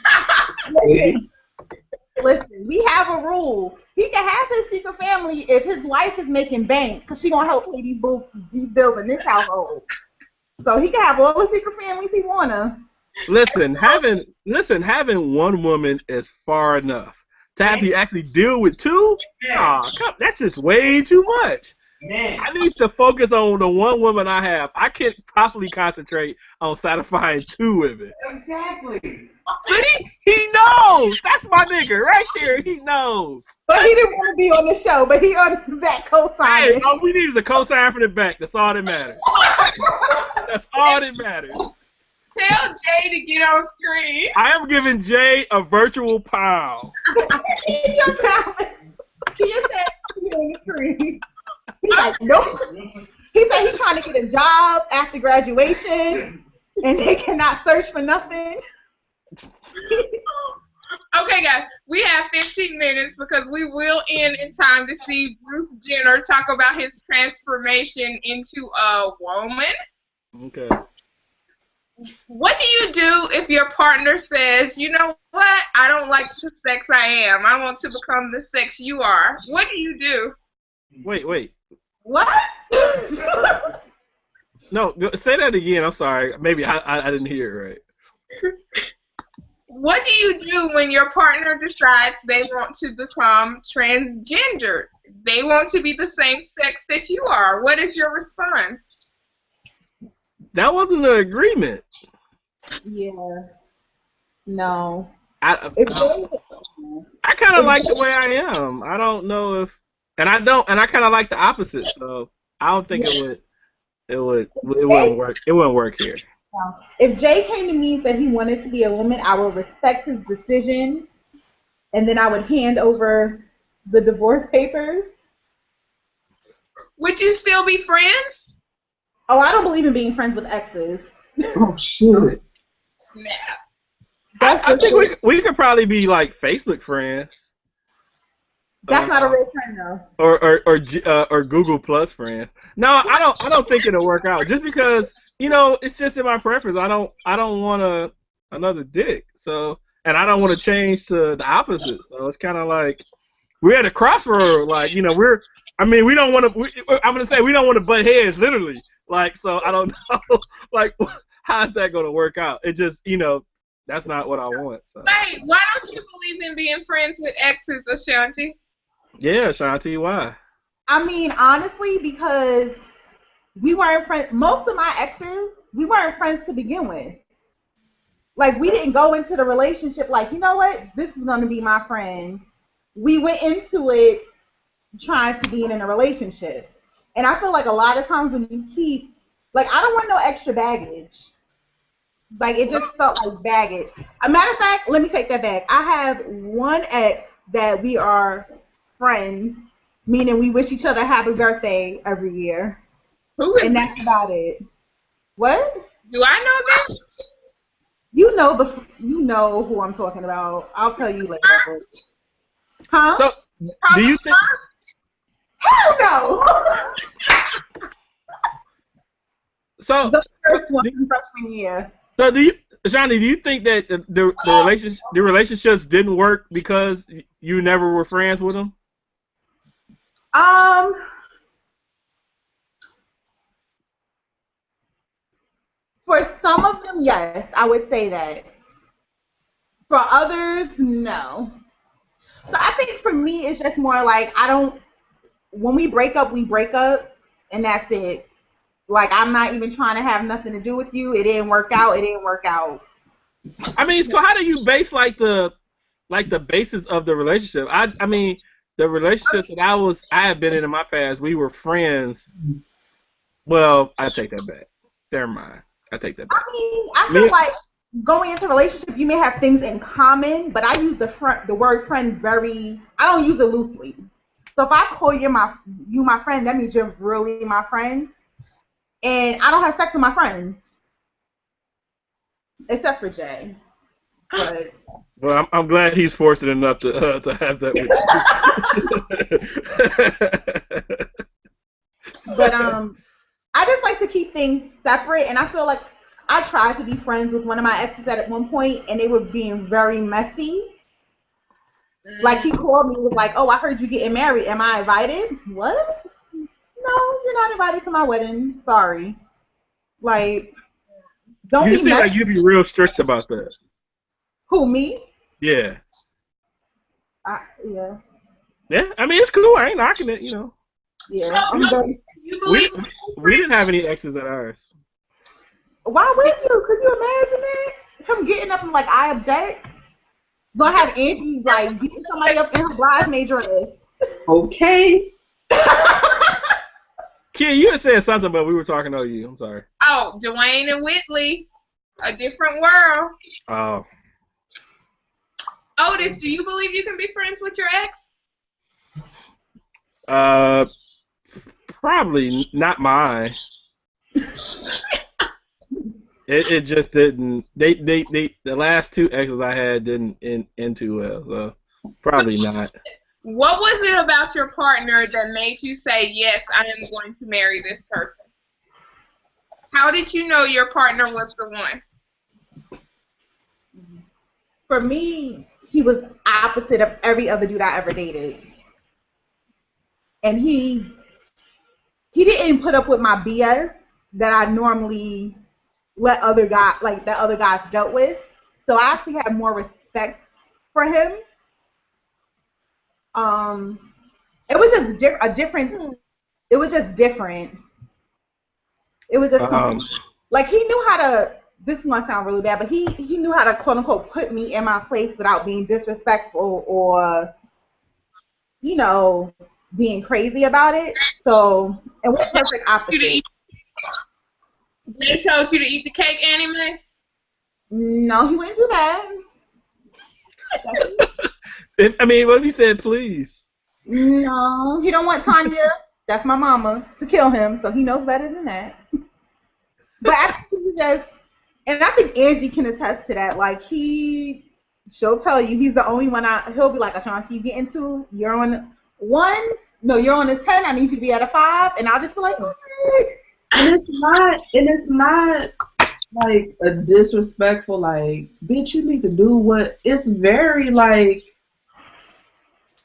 Listen, we have a rule. He can have his secret family if his wife is making bank, because she gonna help pay these bills in this household. So he can have all the secret families he wanna. Listen, having one woman is far enough. To have you actually deal with two, that's just way too much. Man. I need to focus on the one woman I have. I can't possibly concentrate on satisfying two women. Exactly. See? He knows! That's my nigga right there. He knows. But he didn't want to be on the show, but he on the back co-signing. Hey, all we need is a cosign from the back. That's all that matters. That's all that matters. Tell Jay to get on screen. I am giving Jay a virtual pound. He jumped out. He just said, "He on the screen." He's like, nope. He said he's trying to get a job after graduation, and they cannot search for nothing. Okay, guys, we have 15 minutes because we will end in time to see Bruce Jenner talk about his transformation into a woman. Okay. What do you do if your partner says, you know what, I don't like the sex I am. I want to become the sex you are. What do you do? Wait. What? No, say that again. I'm sorry. Maybe I didn't hear it right. What do you do when your partner decides they want to become transgender? They want to be the same sex that you are. What is your response? That wasn't an agreement. Yeah. No. I kind of like the way I am. I don't know if, and I kind of like the opposite. So I don't think it wouldn't work. It wouldn't work here. If Jay came to me and said he wanted to be a woman, I would respect his decision, and then I would hand over the divorce papers. Would you still be friends? Oh, I don't believe in being friends with exes. Oh shit. Snap. I think we could probably be like Facebook friends. That's not a real friend though. Or Google Plus friends. No, I don't think it'll work out. Just because it's just in my preference. I don't want another dick. So, and I don't want to change to the opposite. So it's kind of like we're at a crossroad. Like we don't want to. I'm gonna say we don't want to butt heads, literally. Like, so I don't know. Like, how's that gonna work out? It just that's not what I want. So. Wait, why don't you believe in being friends with exes, Ashanti? Yeah, Shanti, why? I mean, honestly, because we weren't friends. Most of my exes, we weren't friends to begin with. Like, we didn't go into the relationship like, you know what, this is going to be my friend. We went into it trying to be in a relationship. And I feel like a lot of times when you keep, like, I don't want no extra baggage. Like, it just felt like baggage. A matter of fact, let me take that back. I have one ex that we are friends, meaning we wish each other happy birthday every year. Who is and that's about it. What? Do I know this? You know who I'm talking about. I'll tell you later. Huh? So, do you think? Hell no! So The first one in freshman year. So Johnny, do you think that the relationships didn't work because you never were friends with them? For some of them, yes, I would say that. For others, no. So I think for me, it's just more like when we break up, and that's it. Like, I'm not even trying to have nothing to do with you. It didn't work out. I mean, so how do you base the basis of the relationship? I mean, the relationships that I have been in my past, we were friends. Well, I take that back. Never mind. I take that back. I mean, I feel like going into a relationship, you may have things in common, but I use the word friend I don't use it loosely. So if I call you my friend, that means you're really my friend. And I don't have sex with my friends. Except for Jay. But well, I'm glad he's fortunate enough to have that with you. But I just like to keep things separate, and I feel like I tried to be friends with one of my exes at one point, and they were being very messy. Like, he called me and was like, "Oh, I heard you getting married. Am I invited?" What? No, you're not invited to my wedding. Sorry. Like, don't you be seem messy. like you'd be real strict about that. Who, me? Yeah. Yeah. Yeah, I mean, it's cool. I ain't knocking it, Yeah. So, you believe we didn't have any exes at ours. Why would you? Could you imagine that? Him getting up and like, I object? Gonna have Angie like beating somebody up in her bridesmaid dress. Okay. Kid, you had said something, but we were talking over you. I'm sorry. Oh, Dwayne and Whitley, A Different World. Oh. Otis, do you believe you can be friends with your ex? Probably not mine. It just didn't. The last two exes I had didn't end too well, so probably not. What was it about your partner that made you say, yes, I am going to marry this person? How did you know your partner was the one? For me, he was opposite of every other dude I ever dated. And he didn't put up with my BS that I normally let other guys dealt with. So I actually had more respect for him. It was just different. It was just different. It was just like he knew how to. This is gonna sound really bad, but he knew how to quote unquote put me in my place without being disrespectful or, being crazy about it. So it was perfect opposite. They told you to eat the cake, Annie Mae? No, he wouldn't do that. What if he said please? No, he don't want Tanya, that's my mama, to kill him, so he knows better than that. But actually, And I think Angie can attest to that. Like she'll tell you he's the only one. He'll be like, Ashanti, you get into, you're on 1. No, you're on a 10. I need you to be at a 5, and I'll just be like, okay. And it's not like a disrespectful, like, bitch, you need to do what. It's very like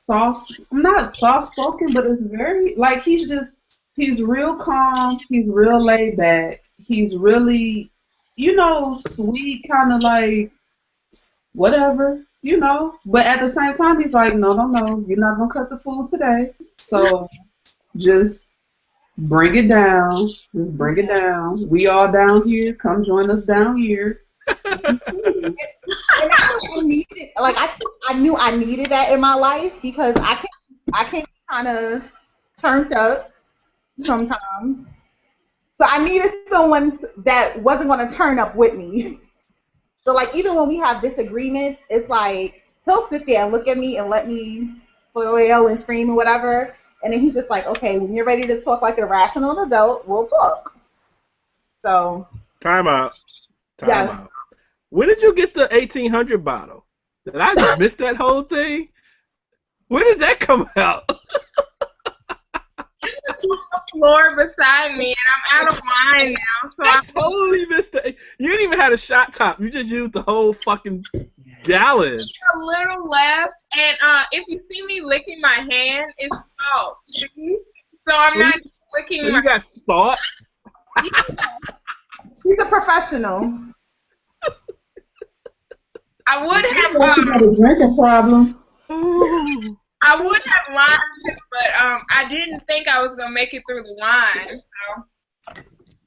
not soft spoken, but it's very like he's real calm. He's real laid back. He's really, sweet, kind of like whatever, But at the same time, he's like, no, you're not gonna cut the food today. So just bring it down. Just bring it down. We all down here. Come join us down here. And I needed, like I knew I needed that in my life because I can kind of turned up sometimes. So I needed someone that wasn't going to turn up with me. So like even when we have disagreements, it's like he'll sit there and look at me and let me flail and scream and whatever. And then he's just like, okay, when you're ready to talk like a rational adult, we'll talk. So. Time out. Yes. Out. When did you get the 1800 bottle? Did I miss that whole thing? When did that come out? It was on the floor beside me, and I'm out of wine now. So I totally missed it. You didn't even have a shot top. You just used the whole fucking gallon. A little left, and if you see me licking my hand, it's salt. So I'm not licking so my. You got salt? She's a professional. I would have. You got a drinking problem. I would have limed, but I didn't think I was gonna make it through the wine. So,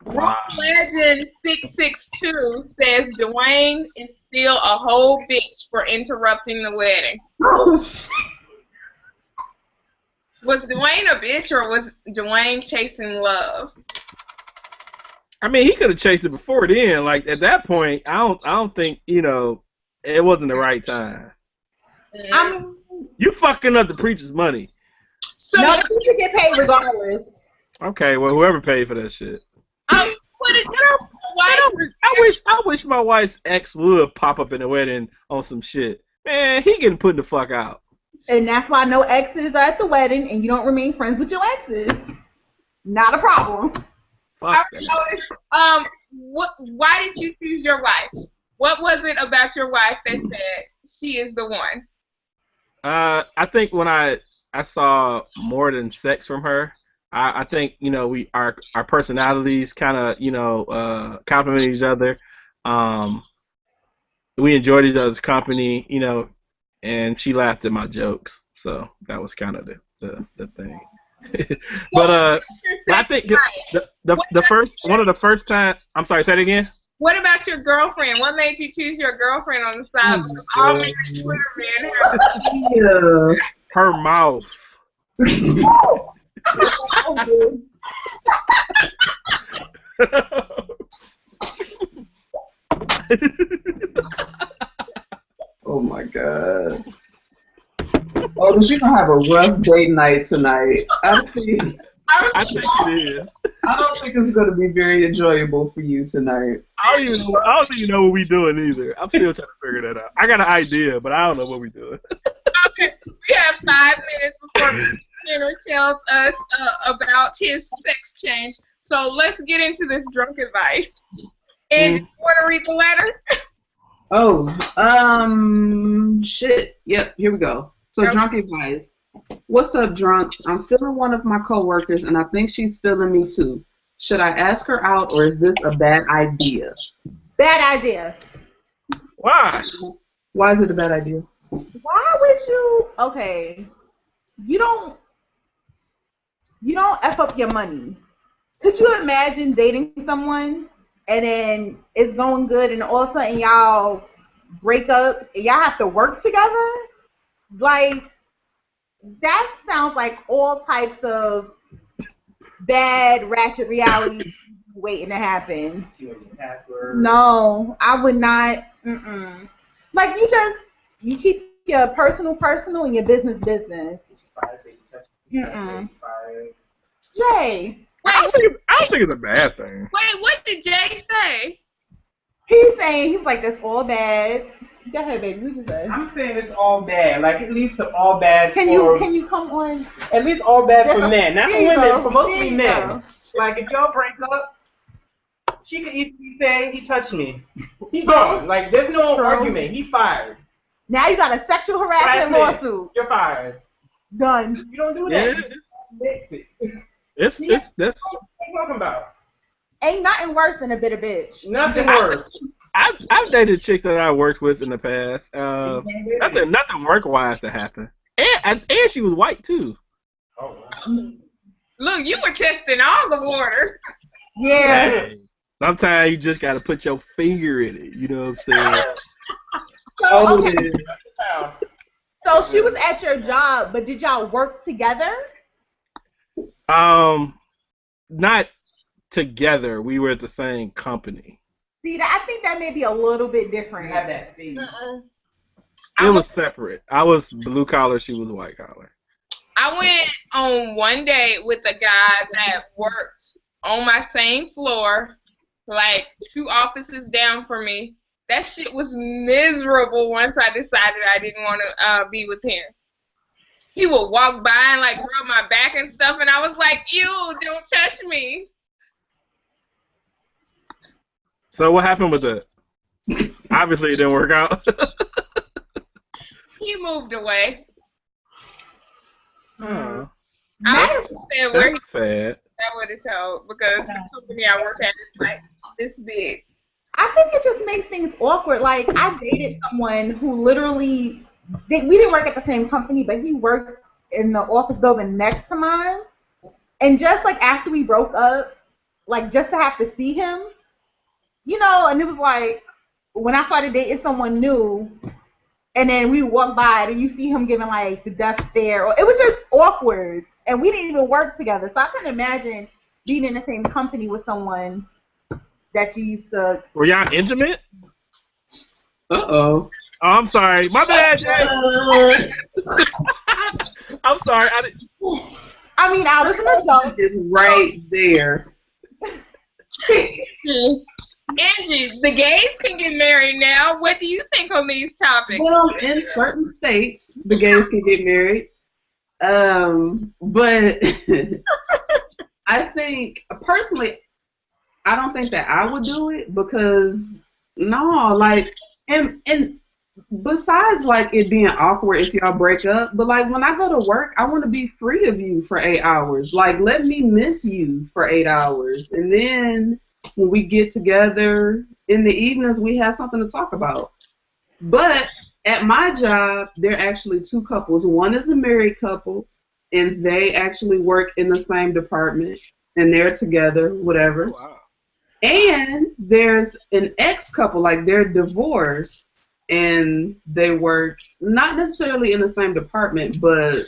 Rock Legend 662 says Dwayne is still a whole bitch for interrupting the wedding. Was Dwayne a bitch or was Dwayne chasing love? I mean, he could have chased it before then. Like at that point, I don't think it wasn't the right time. I mean, you fucking up the preacher's money. So no, the preacher get paid regardless. Okay, well, whoever paid for that shit. I wish my wife's ex would pop up in the wedding on some shit. Man, he getting put the fuck out. And that's why no exes are at the wedding, and you don't remain friends with your exes. Not a problem. Fuck that. Why did you choose your wife? What was it about your wife that said she is the one? I think when I saw more than sex from her, I think our personalities kind of complement each other. We enjoyed each other's company, and she laughed at my jokes, so that was kind of the thing. But I think one of the first time. I'm sorry, say it again. What about your girlfriend? What made you choose your girlfriend on the side? All men Twitter men. Her mouth. Oh my god. Oh, she's gonna have a rough date night tonight. I think it is. I don't think it's gonna be very enjoyable for you tonight. I don't even know what we're doing either. I'm still trying to figure that out. I got an idea, but I don't know what we're doing. Okay, we have 5 minutes before Tanner tells us about his sex change. So let's get into this drunk advice. And you want to read the letter? Oh, shit. Yep, here we go. So, drunk advice. What's up, drunks? I'm feeling one of my coworkers, and I think she's feeling me too. Should I ask her out, or is this a bad idea? Bad idea. Why? Why is it a bad idea? Why would you? Okay, you don't F up your money. Could you imagine dating someone and then it's going good, and all of a sudden y'all break up and y'all have to work together? Like, that sounds like all types of bad ratchet reality waiting to happen. No, I would not. Like, you keep your personal and your business. Jay. I don't think it's a bad thing. Wait, what did Jay say? He's saying, he was like, that's all bad. Go ahead, baby. What you say? I'm saying it's all bad. Like it leads to all bad. Can you come on? At least all bad for men, not for There you women, go. for mostly There you men. go. Like if y'all break up, she could easily say he touched me. He's gone. Like there's no True. argument. He's fired. Now you got a sexual harassment lawsuit. You're fired. Done. You don't do Yeah, that. You just mix it. it's What that's. are you talking about? Ain't nothing worse than a bitter bitch. Nothing worse. I've dated chicks that I worked with in the past. Nothing work wise to happen, and she was white too. Oh, wow. Look, you were testing all the waters. Yeah. Hey, sometimes you just gotta put your finger in it. You know what I'm saying? So, okay. Wow. So she was at your job, but did y'all work together? Not together. We were at the same company. See, I think that may be a little bit You different. have that speed. It was separate. I was blue collar. She was white collar. I went on one date with a guy that worked on my same floor, like 2 offices down from me. That shit was miserable once I decided I didn't want to be with him. He would walk by and like rub my back and stuff, and I was like, ew, don't touch me. So what happened with that? Obviously, it didn't work out. He moved away. Oh, I don't understand where he that's sad. I would have told because the company I work at is like this big. I think it just makes things awkward. Like, I dated someone who literally, we didn't work at the same company, but he worked in the office building next to mine. And just like after we broke up, like just to have to see him, you know, and it was like when I started dating someone new, and then we walk by and you see him giving like the death stare, or it was just awkward. And we didn't even work together, so I couldn't imagine being in the same company with someone that you used to. Were y'all intimate? Uh-oh. Oh, I'm sorry. My bad, Jay. I'm sorry. I mean, I was an adult. It's right there. Angie, the gays can get married now. What do you think on these topics? Well, in certain states, the gays can get married. But I think, personally, I don't think that I would do it because, no, like, and besides, like, it being awkward if y'all break up, but, like, when I go to work, I want to be free of you for 8 hours. Like, let me miss you for 8 hours. And then when we get together in the evenings, we have something to talk about. But at my job, there are actually 2 couples. One is a married couple, and they actually work in the same department, and they're together, whatever. Oh, wow. And there's an ex-couple, like they're divorced, and they work not necessarily in the same department, but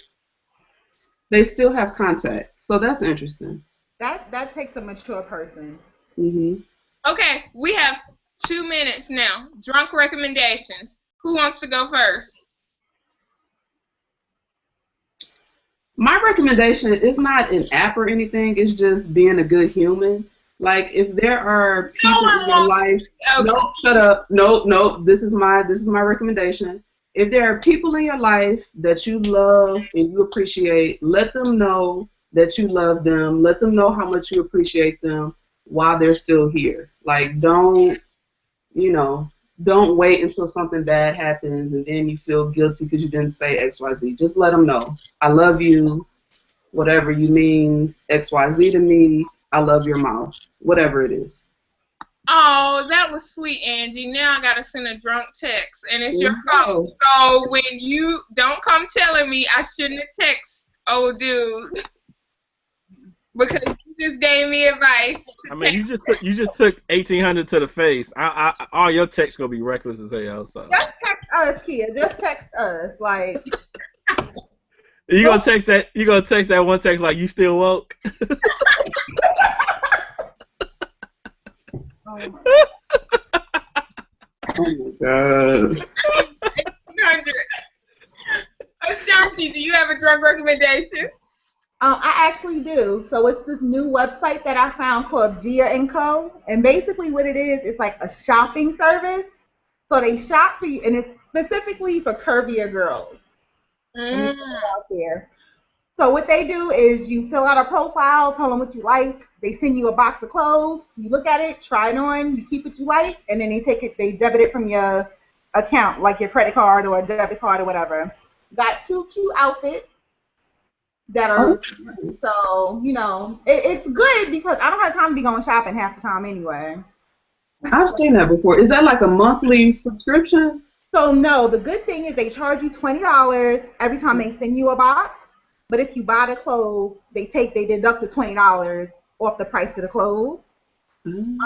they still have contact. So that's interesting. That takes a mature person. Mhm. Okay, we have 2 minutes now. Drunk recommendations. Who wants to go first? My recommendation is not an app or anything. It's just being a good human. Like, if there are people in your life, Okay. no, shut up, no, this is my recommendation. If there are people in your life that you love and you appreciate, let them know that you love them. Let them know how much you appreciate them while they're still here. Like, don't wait until something bad happens and then you feel guilty because you didn't say XYZ. Just let them know. I love you. Whatever you mean XYZ to me. I love your mouth. Whatever it is. Oh, that was sweet, Angie. Now I gotta send a drunk text, and it's your fault. So when you don't come telling me I shouldn't have texted old dude because you just gave me advice. I mean, you just took 1,800 to the face. All your texts gonna be reckless as hell. So Just text us, Kia. Just text us. Like, you gonna text that? You gonna text that one text like you still woke? oh my Oh my God. 100. Ashanti, do you have a drunk recommendation? I actually do. So it's this new website that I found called Gia & Co. And basically what it is, it's like a shopping service. So they shop for you, and it's specifically for curvier girls. Out there. So what they do is you fill out a profile, tell them what you like. They send you a box of clothes. You look at it, try it on, you keep what you like, and then they debit it from your account, like your credit card or a debit card or whatever. Got 2 cute outfits that are, so, you know, it's good because I don't have time to be going shopping half the time anyway. I've seen that before. Is that like a monthly subscription? So no, the good thing is they charge you $20 every time they send you a box. But if you buy the clothes, they deduct the $20 off the price of the clothes. And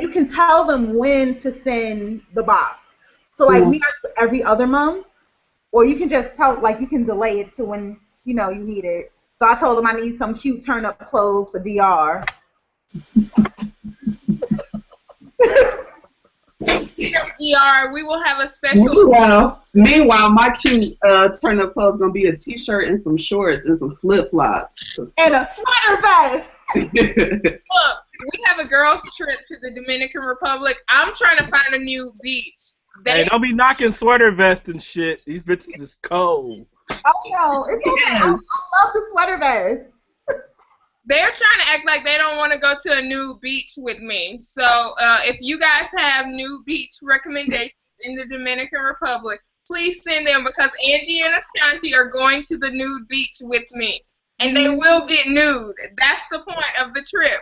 you can tell them when to send the box. So like we got it every other month, or you can just tell, like you can delay it to when you know you need it. So I told them I need some cute turn-up clothes for DR. DR, we will have a special. Meanwhile, my cute turn-up clothes gonna be a t-shirt and some shorts and some flip-flops and a sweater vest. Look, we have a girls' trip to the Dominican Republic. I'm trying to find a new beach. Hey, don't be knocking sweater vests and shit. These bitches is cold. Oh no, it's okay. I love the sweater vest. They're trying to act like they don't want to go to a new beach with me. So if you guys have new beach recommendations in the Dominican Republic, please send them because Angie and Ashanti are going to the nude beach with me. And they will get nude. That's the point of the trip.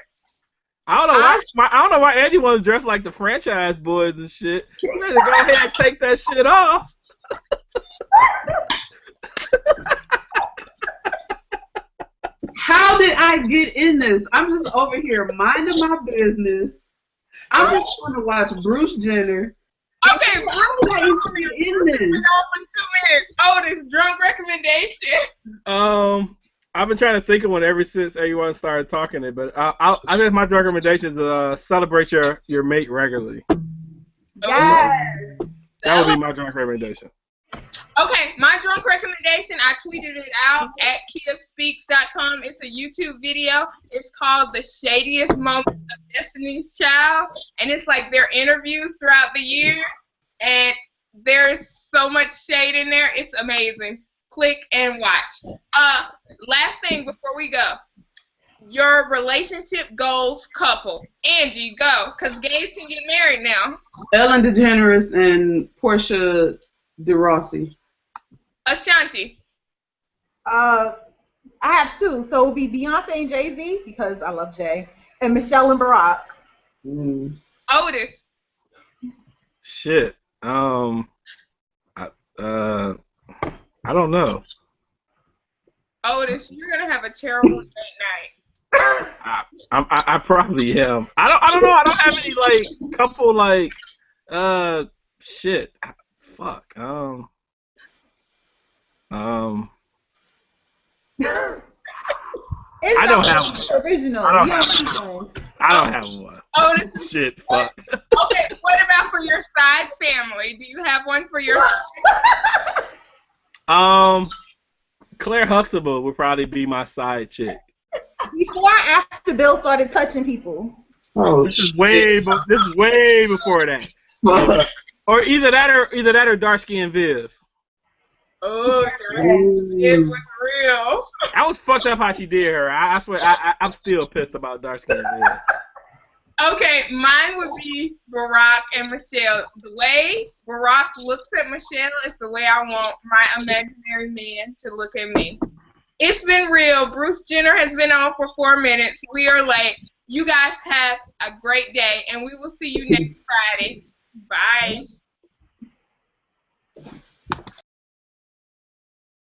I don't know why Angie wants to dress like the franchise boys and shit. You better go ahead and take that shit off. How did I get in this? I'm just over here minding my business. I'm just trying to watch Bruce Jenner. Okay, how did I even get in this? For 2 minutes. Otis, drunk recommendation. I've been trying to think of one ever since everyone started talking it, but I think my drunk recommendation is celebrate your mate regularly. Yes. That would be my drunk recommendation. Okay, my drunk recommendation, I tweeted it out at kiaspeaks.com. It's a YouTube video. It's called The Shadiest Moment of Destiny's Child. And it's like their interviews throughout the years. And there's so much shade in there. It's amazing. Click and watch. Last thing before we go. Your relationship goals couple. Angie, go. Because gays can get married now. Ellen DeGeneres and Portia de Rossi. Ashanti. I have 2. So it will be Beyonce and Jay-Z because I love Jay, and Michelle and Barack. Otis. Shit. I don't know. Otis, you're gonna have a terrible date night. I probably am. I don't know. I don't have any like couple like shit. Fuck. I don't have one. Original. I don't have one. Otis. Shit. Fuck. Okay. What about for your side family? Do you have one for your? Claire Huxtable would probably be my side chick. Before or after Bill started touching people? Oh, this is way before that. Or either that or dark skinned Viv. Oh, it was real. I was fucked up how she did her. I swear, I'm still pissed about dark skinned Viv. Okay, mine would be Barack and Michelle. The way Barack looks at Michelle is the way I want my imaginary man to look at me. It's been real. Bruce Jenner has been on for 4 minutes. We are late. You guys have a great day, and we will see you next Friday. Bye.